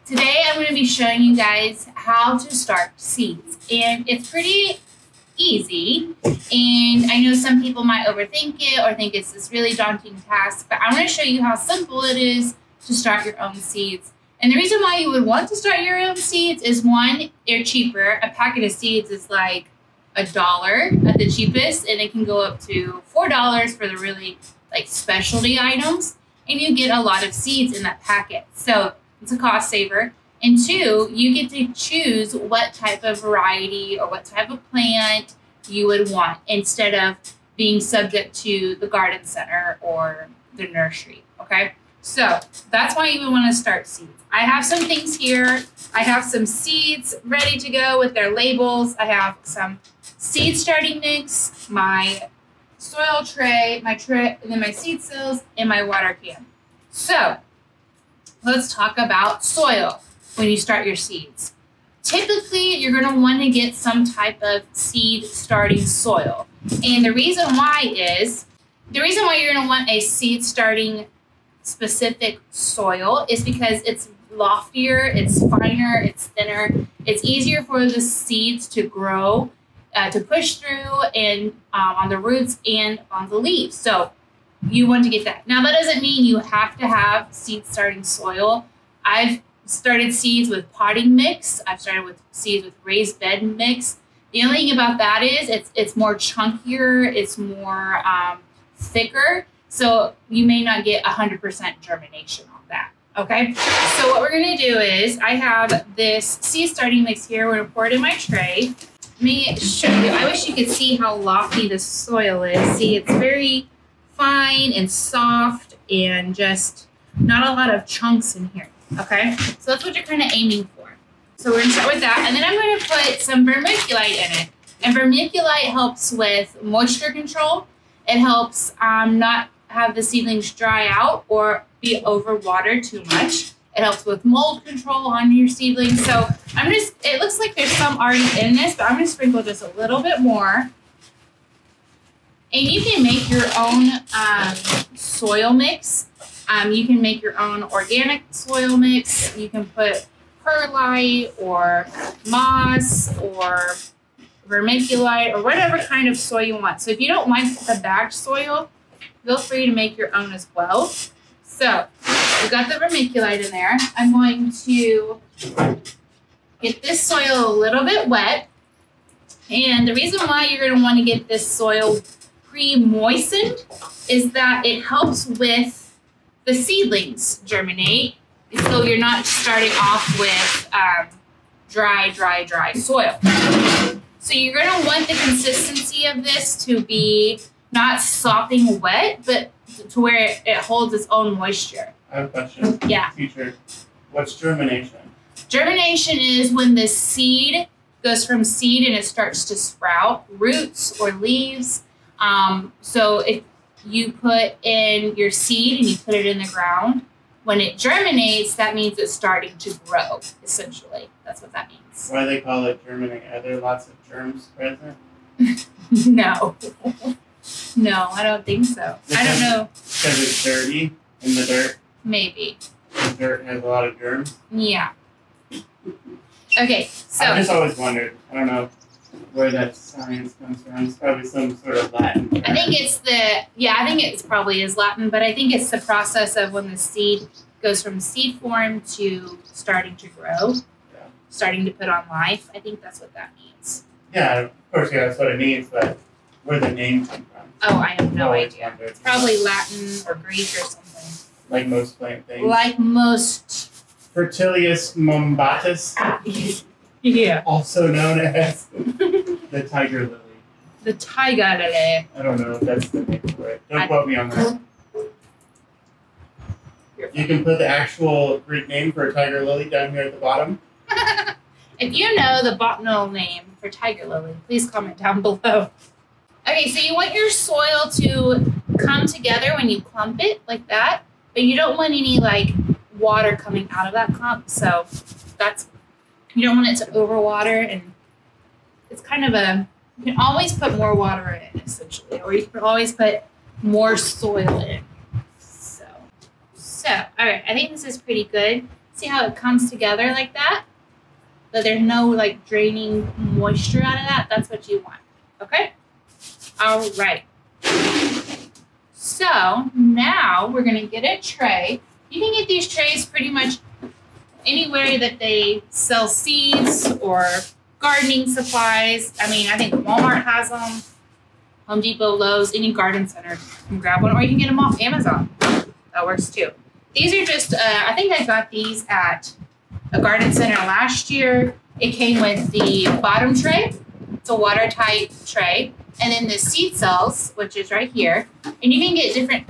Today I'm going to be showing you guys how to start seeds, and it's pretty easy. And I know some people might overthink it or think it's this really daunting task, but I'm going to show you how simple it is to start your own seeds. And the reason why you would want to start your own seeds is, one, they're cheaper. A packet of seeds is like $1 at the cheapest, and it can go up to $4 for the really like specialty items. And you get a lot of seeds in that packet. So it's a cost saver. And two, you get to choose what type of variety or what type of plant you would want instead of being subject to the garden center or the nursery, okay? So that's why you would want to start seeds. I have some things here. I have some seeds ready to go with their labels. I have some seed starting mix, my soil tray, and then my seed cells, and my water can. So let's talk about soil when you start your seeds. Typically, you're going to want to get some type of seed starting soil. And the reason why you're going to want a seed starting specific soil is because it's loftier, it's finer, it's thinner. It's easier for the seeds to grow, to push through and on the roots and on the leaves. So you want to get that. Now, that doesn't mean you have to have seed starting soil. I've started seeds with potting mix. I've started with seeds with raised bed mix. The only thing about that is it's more chunkier, it's more thicker, so you may not get 100% germination on that, okay? So what we're gonna do is, I have this seed starting mix here. We're gonna pour it in my tray. Let me show you. I wish you could see how lofty the soil is. See, it's very fine and soft and just not a lot of chunks in here, okay? So that's what you're kind of aiming for. So we're gonna start with that, and then I'm gonna put some vermiculite in it. And vermiculite helps with moisture control. It helps not have the seedlings dry out or be overwatered too much. It helps with mold control on your seedlings. So it looks like there's some already in this, but I'm gonna sprinkle just a little bit more. And you can make your own soil mix. You can make your own organic soil mix. You can put perlite or moss or vermiculite or whatever kind of soil you want. So if you don't like the bagged soil, feel free to make your own as well. So we've got the vermiculite in there. I'm going to get this soil a little bit wet. And the reason why you're going to want to get this soil pre-moistened is that it helps with the seedlings germinate. So you're not starting off with dry soil. So you're going to want the consistency of this to be not sopping wet, but to where it holds its own moisture. I have a question. Yeah. Teacher, what's germination? Germination is when the seed goes from seed and it starts to sprout roots or leaves. So if you put in your seed and you put it in the ground, when it germinates, that means it's starting to grow, essentially. That's what that means. Why do they call it germinating? Are there lots of germs present? No. No, I don't think so. I don't know. Because it's dirty in the dirt? Maybe. The dirt has a lot of germs? Yeah. Okay, so. I've just always wondered. I don't know where that science comes from. It's probably some sort of Latin term. I think it's probably is Latin, but I think it's the process of when the seed goes from seed form to starting to grow, starting to put on life. I think that's what that means. Yeah, of course, yeah, that's what it means, but where the name come from? Oh, I have no idea. Wondered. It's probably Latin or Greek or something. Like most plant things. Like most. Fertilius mombatus. Yeah. Also known as the tiger lily. The tiger lily. I don't know if that's the name for it. Don't quote me on that. You can put the actual Greek name for a tiger lily down here at the bottom. If you know the botanical name for tiger lily, please comment down below. Okay, so you want your soil to come together when you clump it like that, but you don't want any like water coming out of that clump. So you don't want it to overwater, and it's kind of you can always put more water in, essentially, or you can always put more soil in. So, all right, I think this is pretty good. See how it comes together like that? But there's no like draining moisture out of that. That's what you want. Okay? All right. So now we're going to get a tray. You can get these trays pretty much anywhere that they sell seeds or gardening supplies. I mean, I think Walmart has them. Home Depot, Lowe's, any garden center. You can grab one, or you can get them off Amazon. That works too. These are just, I think I got these at a garden center last year. It came with the bottom tray. It's a watertight tray. And then the seed cells, which is right here. And you can get different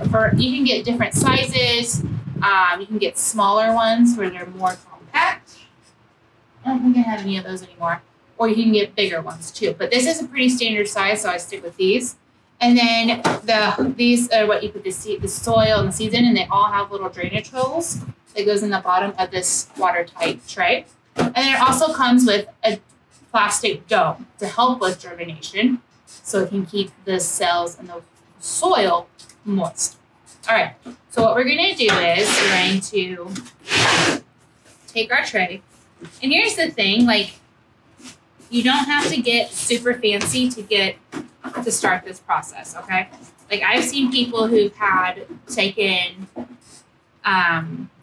sizes. You can get smaller ones where they're more compact. I don't think I have any of those anymore. Or you can get bigger ones too. But this is a pretty standard size, so I stick with these. And then these are what you put the soil and the seeds in, and they all have little drainage holes that goes in the bottom of this watertight tray. And then it also comes with a plastic dome to help with germination, so it can keep the cells and the soil moist. All right, so what we're gonna do is we're going to take our tray. And here's the thing, like, you don't have to get super fancy to start this process, okay? Like, I've seen people who've taken,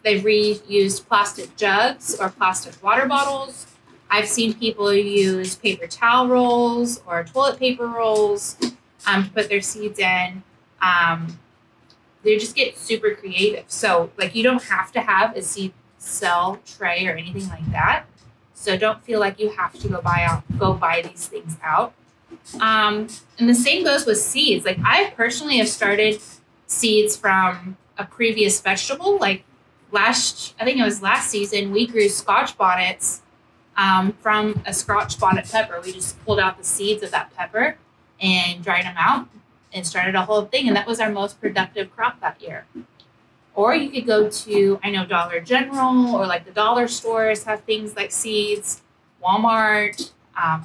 they've reused plastic jugs or plastic water bottles. I've seen people use paper towel rolls or toilet paper rolls to put their seeds in. They just get super creative. So, like, you don't have to have a seed cell tray or anything like that. So don't feel like you have to go buy these things out. And the same goes with seeds. Like, I personally have started seeds from a previous vegetable. Like I think it was last season, we grew Scotch bonnets from a Scotch bonnet pepper. We just pulled out the seeds of that pepper and dried them out and started a whole thing. And that was our most productive crop that year. Or you could go to, I know Dollar General or like the dollar stores have things like seeds. Walmart,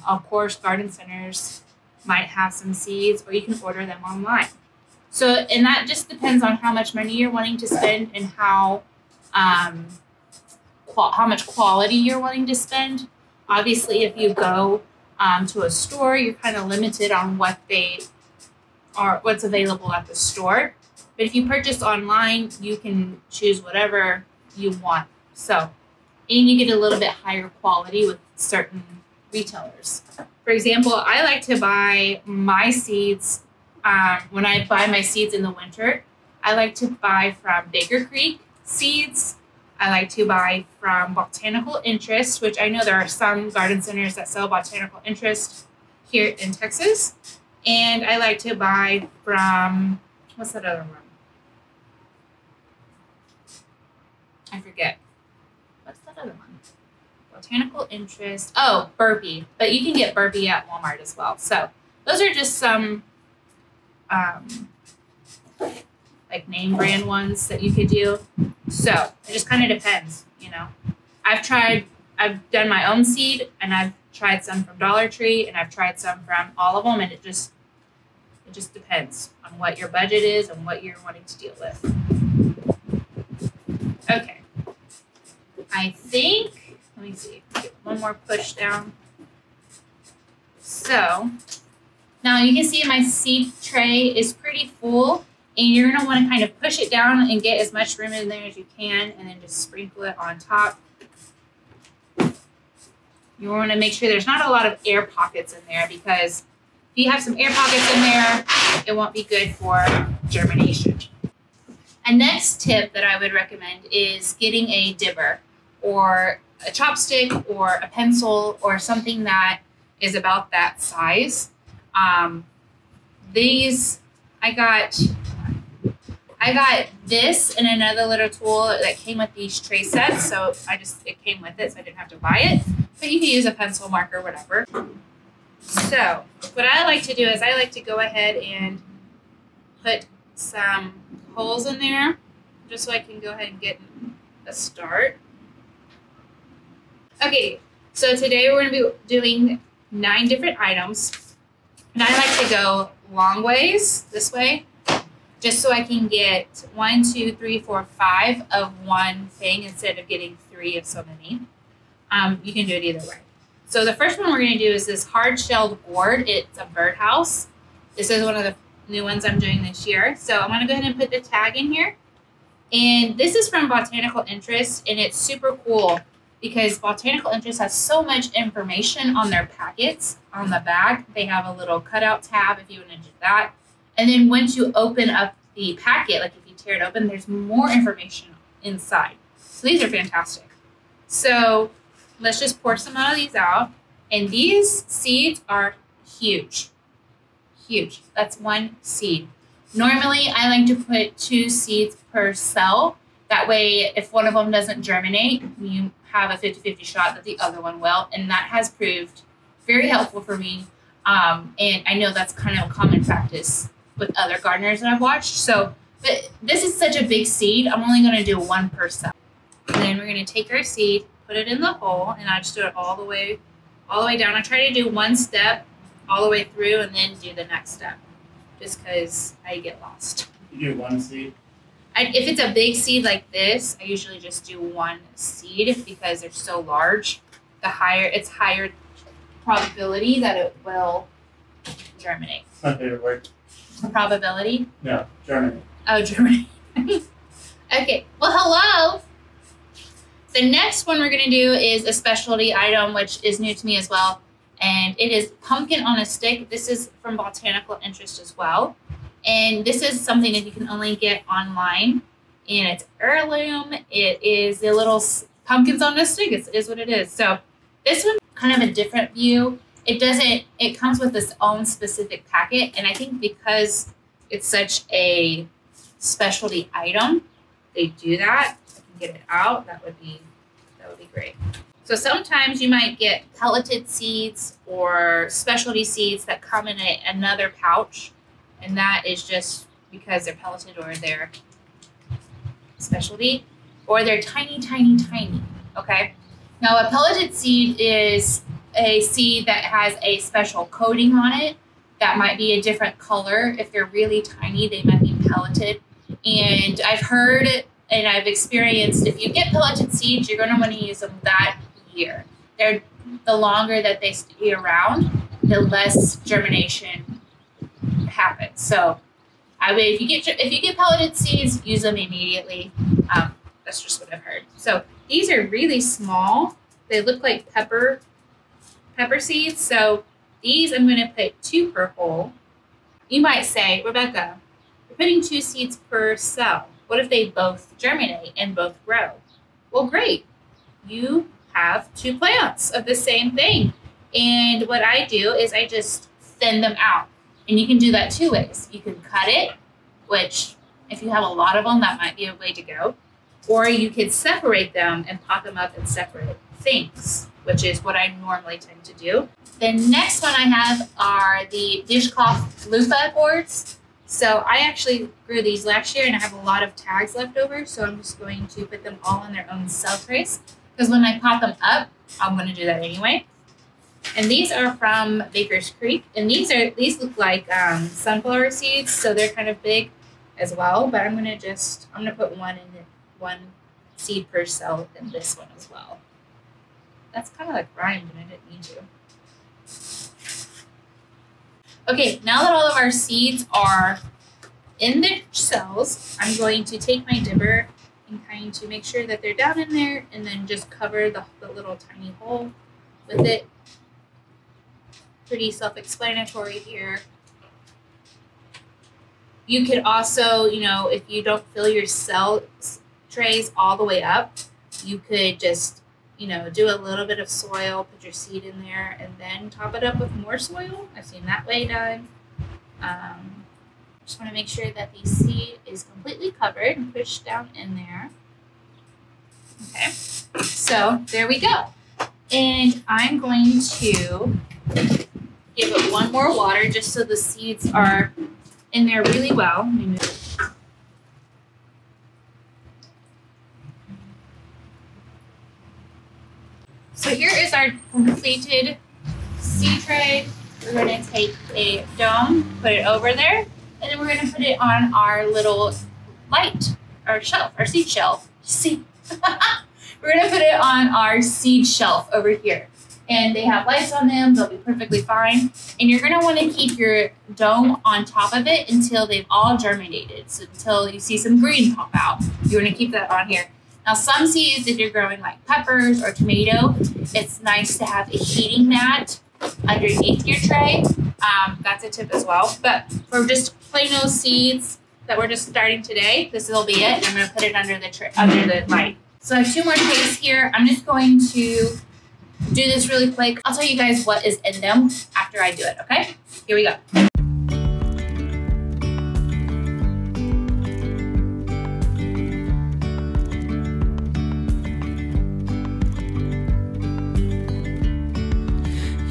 of course, garden centers might have some seeds, or you can order them online. So, and that just depends on how much money you're wanting to spend and how much quality you're wanting to spend. Obviously, if you go to a store, you're kind of limited on what's available at the store. But if you purchase online, you can choose whatever you want. So, and you get a little bit higher quality with certain retailers. For example, I like to buy my seeds, when I buy my seeds in the winter, I like to buy from Baker Creek Seeds. I like to buy from Botanical Interest, which I know there are some garden centers that sell Botanical Interest here in Texas. And I like to buy from, what's that other one? I forget. What's that other one? Botanical Interest. Oh, Burpee. But you can get Burpee at Walmart as well. So those are just some like name brand ones that you could do. So it just kind of depends, you know. I've done my own seed, and I've tried some from Dollar Tree, and I've tried some from all of them, and it just depends on what your budget is and what you're wanting to deal with. Okay. I think, let me see, get one more push down. So, now you can see my seed tray is pretty full, and you're going to want to kind of push it down and get as much room in there as you can, and then just sprinkle it on top. You want to make sure there's not a lot of air pockets in there, because if you have some air pockets in there, it won't be good for germination. A next tip that I would recommend is getting a dibber or a chopstick or a pencil or something that is about that size. These, I got this and another little tool that came with these tray sets. So it came with it, so I didn't have to buy it. But you can use a pencil, marker, whatever. So what I like to do is I like to go ahead and put some holes in there just so I can go ahead and get a start. Okay, so today we're going to be doing 9 different items. And I like to go long ways, this way, just so I can get 1, 2, 3, 4, 5 of one thing instead of getting 3 of so many. You can do it either way. So the first one we're going to do is this hard-shelled gourd. It's a birdhouse. This is one of the new ones I'm doing this year. So I'm going to go ahead and put the tag in here. And this is from Botanical Interest, and it's super cool because Botanical Interest has so much information on their packets. On the back, they have a little cutout tab if you want to do that. And then once you open up the packet, like if you tear it open, there's more information inside. So these are fantastic. So let's just pour some of these out. And these seeds are huge. Huge. That's 1 seed. Normally, I like to put 2 seeds per cell. That way, if one of them doesn't germinate, you have a 50-50 shot that the other one will. And that has proved very helpful for me. And I know that's kind of a common practice with other gardeners that I've watched. So, but this is such a big seed. I'm only going to do 1 per cell. And then we're going to take our seed, put it in the hole, and I just do it all the way down. I try to do 1 step all the way through and then do the next step, just because I get lost. You do 1 seed? If it's a big seed like this, I usually just do 1 seed because they're so large. It's higher probability that it will germinate. It's my favorite word. Probability? No, germinate. Oh, germinate. Okay. Well, hello. The next one we're going to do is a specialty item, which is new to me as well. And it is pumpkin on a stick. This is from Botanical Interest as well. And this is something that you can only get online. And it's heirloom. It is the little pumpkins on a stick. It is what it is. So this one, kind of a different view. It comes with its own specific packet. And I think because it's such a specialty item, they do that. If I can get it out, that would be great. So sometimes you might get pelleted seeds or specialty seeds that come in another pouch, and that is just because they're pelleted or they're specialty, or they're tiny, tiny, tiny, okay? Now a pelleted seed is a seed that has a special coating on it that might be a different color. If they're really tiny, they might be pelleted. And I've heard and I've experienced, if you get pelleted seeds, you're going to want to use them that year. The longer that they stay around, the less germination happens. So, if you get pelleted seeds, use them immediately. That's just what I've heard. So these are really small. They look like pepper seeds. So these I'm going to put 2 per hole. You might say, Rebekah, you're putting 2 seeds per cell. What if they both germinate and both grow? Well, great. You have 2 plants of the same thing. And what I do is I just thin them out. And you can do that 2 ways. You can cut it, which if you have a lot of them, that might be a way to go. Or you could separate them and pot them up in separate things, which is what I normally tend to do. The next one I have are the dishcloth loofah boards. So I actually grew these last year and I have a lot of tags left over. So I'm just going to put them all in their own cell trays, because when I pot them up, I'm going to do that anyway. And these are from Baker's Creek. And these look like sunflower seeds. So they're kind of big as well. But I'm going to put 1 seed per cell in this one as well. That's kind of like rhymed and I didn't need to. Okay, now that all of our seeds are in their cells, I'm going to take my dipper and kind of make sure that they're down in there and then just cover the little tiny hole with it. Pretty self-explanatory here. You could also, if you don't fill your cell trays all the way up, you could just do a little bit of soil, put your seed in there, and then top it up with more soil. I've seen that way done. Just want to make sure that the seed is completely covered and pushed down in there. Okay, so there we go. And I'm going to give it 1 more water just so the seeds are in there really well. Let me move it. So here is our completed seed tray. We're going to take a dome, put it over there, And then we're going to put it on our little light, our shelf, our seed shelf. See? We're going to put it on our seed shelf over here. And they have lights on them. They'll be perfectly fine. And you're going to want to keep your dome on top of it until they've all germinated. So until you see some green pop out. You want to keep that on here. Now, some seeds, if you're growing like peppers or tomato, it's nice to have a heating mat underneath your tray. That's a tip as well. But for just plain old seeds that we're just starting today, this will be it. And I'm going to put it under the light. So I have 2 more trays here. I'm just going to do this really quick. I'll tell you guys what is in them after I do it, okay? Here we go.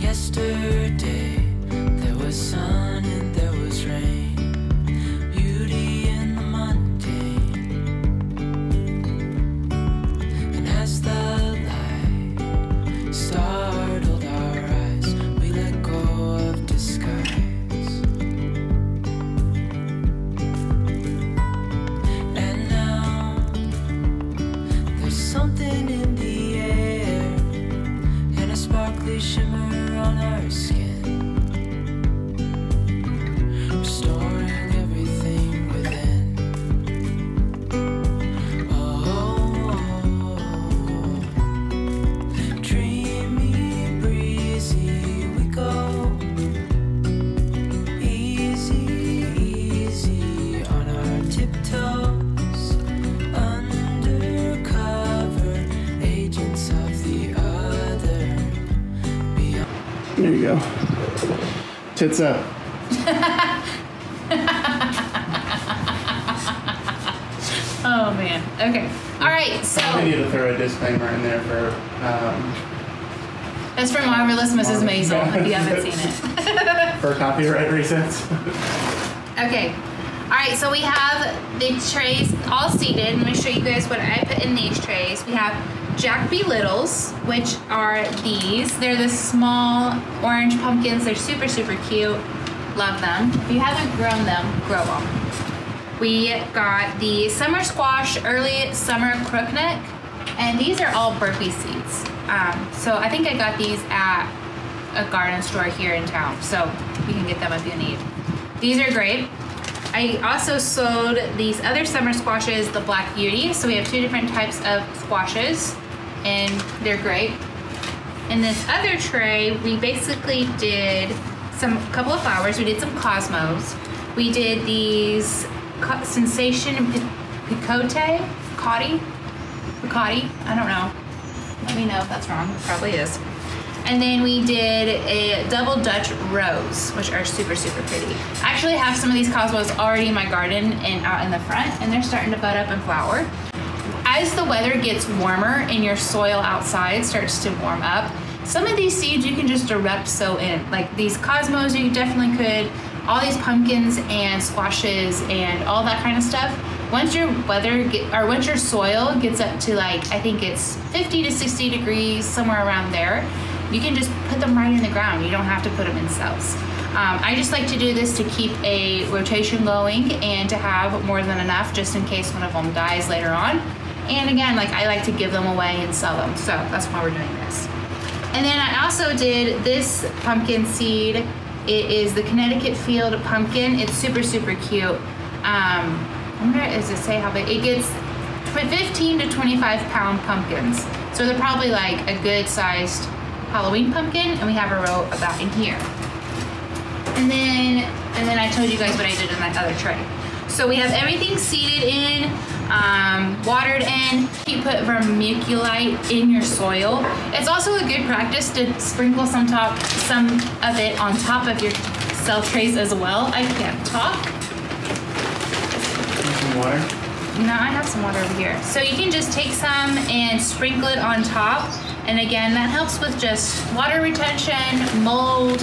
Yesterday, there was sun and there was rain, beauty in the mundane, and as the light startled our eyes, we let go of disguise. And now, there's something in the air, and a sparkly shimmer on our skin, restoring everything within. Oh, dreamy, breezy, we go. Easy, easy on our tiptoes, undercover agents of the other. There you go. Tits up. Oh man. Okay. All right. So I need to throw a disclaimer in there for. that's from Marvelous Mrs. Maisel. If you haven't seen it. For copyright reasons. Okay. All right. So we have the trays all seated. I'm going to show you guys what I put in these trays. We have Jack B. Littles, which are these. They're the small orange pumpkins. They're super, super cute. Love them. If you haven't grown them, grow them. We got the summer squash, early summer crookneck, and these are all burpee seeds. So I think I got these at a garden store here in town, so you can get them if you need. These are great. I also sowed these other summer squashes, the Black Beauty. So we have 2 different types of squashes, and they're great. In this other tray, we basically did a couple of flowers. We did some cosmos. We did these Sensation Picote, Picotti, I don't know. Let me know if that's wrong. It probably is. And then we did a double Dutch rose, which are super, super pretty. I actually have some of these cosmos already in my garden and out in the front, and they're starting to bud up and flower. As the weather gets warmer and your soil outside starts to warm up, some of these seeds you can just direct sow in. Like these cosmos, you definitely could. All these pumpkins and squashes and all that kind of stuff. Once your once your soil gets up to like, I think it's 50 to 60 degrees, somewhere around there, you can just put them right in the ground. You don't have to put them in cells. I just like to do this to keep a rotation going and to have more than enough just in case one of them dies later on. And again, like I like to give them away and sell them. So that's why we're doing this. And then I also did this pumpkin seed. It is the Connecticut Field pumpkin. It's super, super cute. I wonder, does it say how big? It gets 15 to 25 pound pumpkins. So they're probably like a good sized Halloween pumpkin, and we have a row of that in here. And then I told you guys what I did in that other tray. So we have everything seeded in, watered in. You put vermiculite in your soil. It's also a good practice to sprinkle some of it on top of your cell trays as well. I can't talk. Some water? No, I have some water over here. So you can just take some and sprinkle it on top. And again, that helps with just water retention, mold.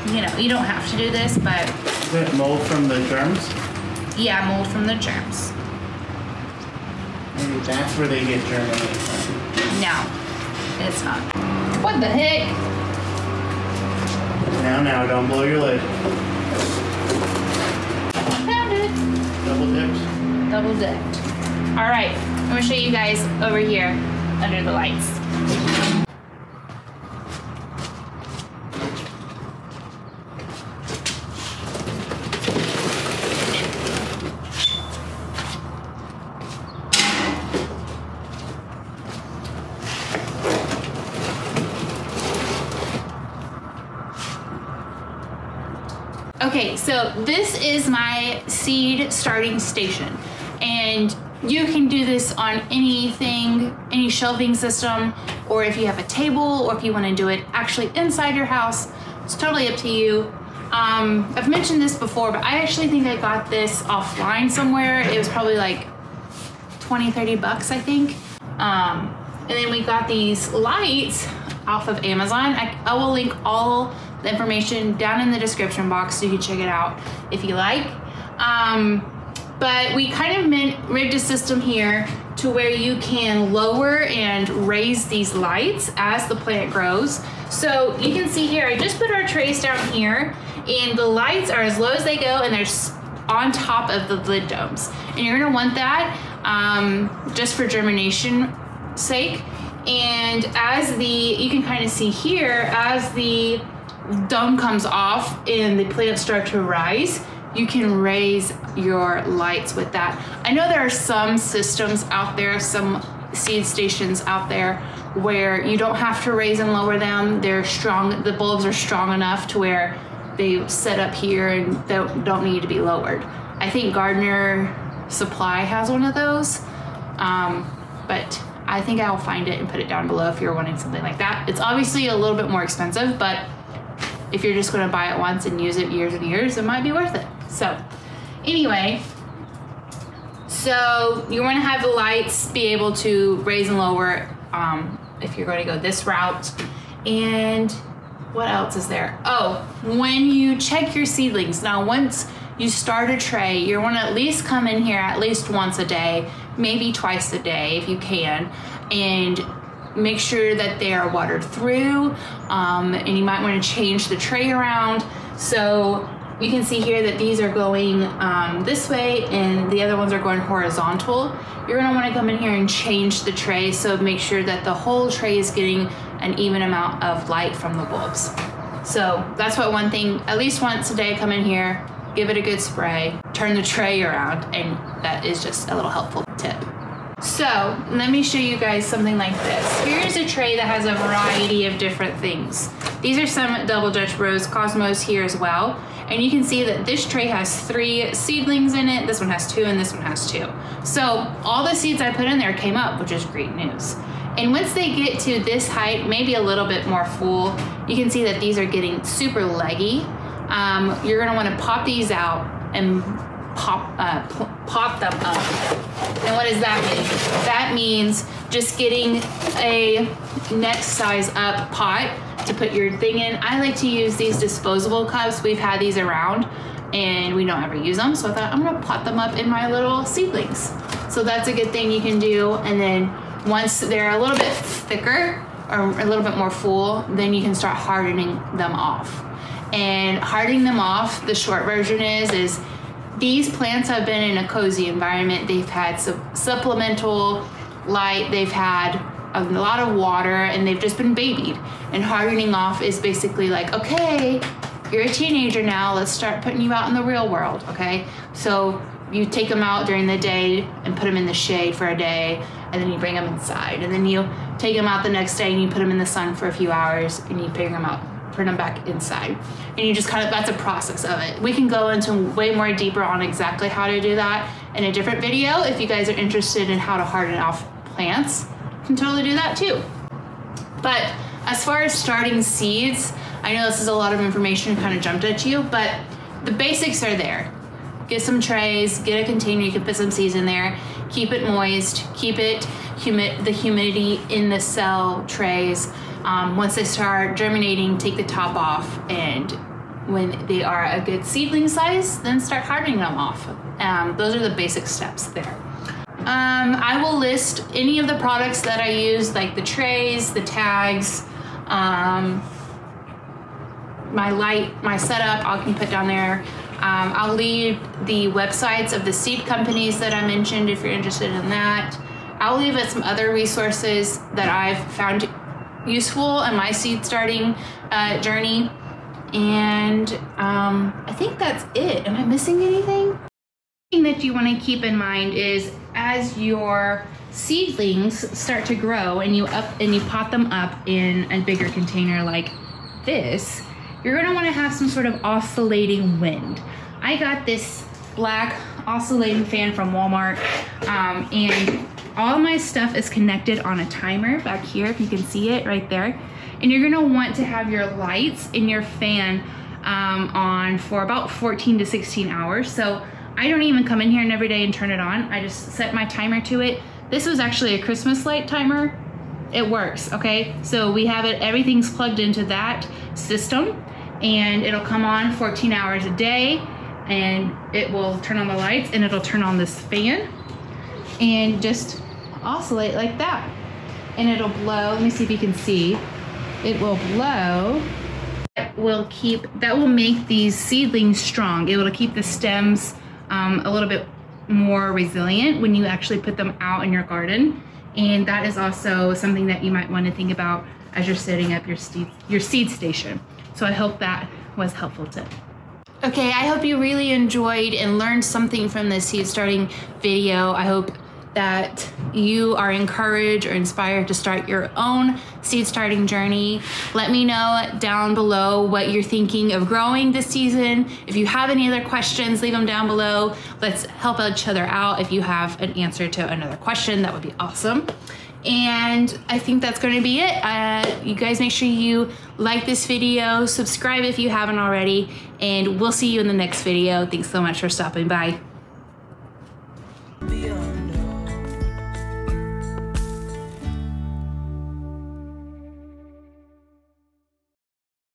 You know, you don't have to do this, but... Is it mold from the germs? Yeah, mold from the germs. Maybe that's where they get germinated from. No, it's not. What the heck? Now, don't blow your lid. Found it. Double dipped. Double dipped. All right, I'm gonna show you guys over here under the lights. Okay, so this is my seed starting station, and you can do this on anything, any shelving system, or if you have a table, or if you want to do it actually inside your house. It's totally up to you. I've mentioned this before, but I actually think I got this offline somewhere. It was probably like 20, 30 bucks, I think. And then we got these lights off of Amazon. I will link all the information down in the description box so you can check it out if you like. But we kind of rigged a system here to where you can lower and raise these lights as the plant grows. So you can see here, I just put our trays down here, and the lights are as low as they go, and they're on top of the lid domes. And you're gonna want that just for germination sake. And as you can kind of see here, as the dome comes off and the plants start to rise, you can raise your lights with that. I know there are some systems out there, some seed stations out there where you don't have to raise and lower them. They're strong, the bulbs are strong enough to where they set up here and don't need to be lowered. I think Gardener Supply has one of those, but I think I'll find it and put it down below if you're wanting something like that. It's obviously a little bit more expensive, but if you're just gonna buy it once and use it years and years, it might be worth it. So anyway, so you wanna have the lights be able to raise and lower if you're gonna go this route. And what else is there? Oh, when you check your seedlings, now once you start a tray, you wanna at least come in here at least once a day, maybe twice a day if you can, and make sure that they are watered through, and you might want to change the tray around. So you can see here that these are going this way and the other ones are going horizontal. You're going to want to come in here and change the tray, so make sure that the whole tray is getting an even amount of light from the bulbs. So that's what one thing, at least once a day, come in here, give it a good spray, turn the tray around, and that is just a little helpful tip. So let me show you guys something like this. Here's a tray that has a variety of different things. These are some double Dutch rose cosmos here as well. And you can see that this tray has 3 seedlings in it. This one has 2 and this one has 2. So all the seeds I put in there came up, which is great news. And once they get to this height, maybe a little bit more full, you can see that these are getting super leggy. You're gonna wanna pop these out and pop them up. And what does that mean? That means just getting a next size up pot to put your thing in. I like to use these disposable cups. We've had these around and we don't ever use them. So I thought I'm gonna pot them up in my little seedlings. So that's a good thing you can do. And then once they're a little bit thicker or a little bit more full, then you can start hardening them off. And hardening them off, the short version is these plants have been in a cozy environment. They've had supplemental light, they've had a lot of water, and they've just been babied. And hardening off is basically like, okay, you're a teenager now, let's start putting you out in the real world, okay? So you take them out during the day and put them in the shade for a day, and then you bring them inside. And then you take them out the next day and you put them in the sun for a few hours, and you bring them out, turn them back inside. And you just kind of, that's a process of it. We can go into way more deeper on exactly how to do that in a different video. If you guys are interested in how to harden off plants, you can totally do that too. But as far as starting seeds, I know this is a lot of information kind of jumped at you, but the basics are there. Get some trays, get a container, you can put some seeds in there, keep it moist, keep it the humidity in the cell trays. Once they start germinating, take the top off, and when they are a good seedling size, then start hardening them off. Those are the basic steps there. I will list any of the products that I use, like the trays, the tags, my setup, I can put down there. I'll leave the websites of the seed companies that I mentioned if you're interested in that. I'll leave some other resources that I've found useful in my seed starting journey. And I think that's it. Am I missing anything? Thing that you want to keep in mind is as your seedlings start to grow and you pot them up in a bigger container like this, you're going to want to have some sort of oscillating wind. I got this black oscillating fan from Walmart, and all my stuff is connected on a timer back here, if you can see it right there. And you're going to want to have your lights in your fan on for about 14 to 16 hours. So I don't even come in here and every day and turn it on. I just set my timer to it. This was actually a Christmas light timer. It works, okay? So we have it, everything's plugged into that system, and it'll come on 14 hours a day, and it will turn on the lights, and it'll turn on this fan and just oscillate like that. And it'll blow, let me see if you can see. It will blow. That will make these seedlings strong. It will keep the stems a little bit more resilient when you actually put them out in your garden. And that is also something that you might want to think about as you're setting up your seed station. So I hope that was helpful tip. Okay, I hope you really enjoyed and learned something from this seed starting video. I hope that you are encouraged or inspired to start your own seed starting journey. Let me know down below what you're thinking of growing this season. If you have any other questions, leave them down below. Let's help each other out. If you have an answer to another question, that would be awesome. And I think that's going to be it. You guys make sure you like this video, subscribe if you haven't already, and we'll see you in the next video. Thanks so much for stopping by.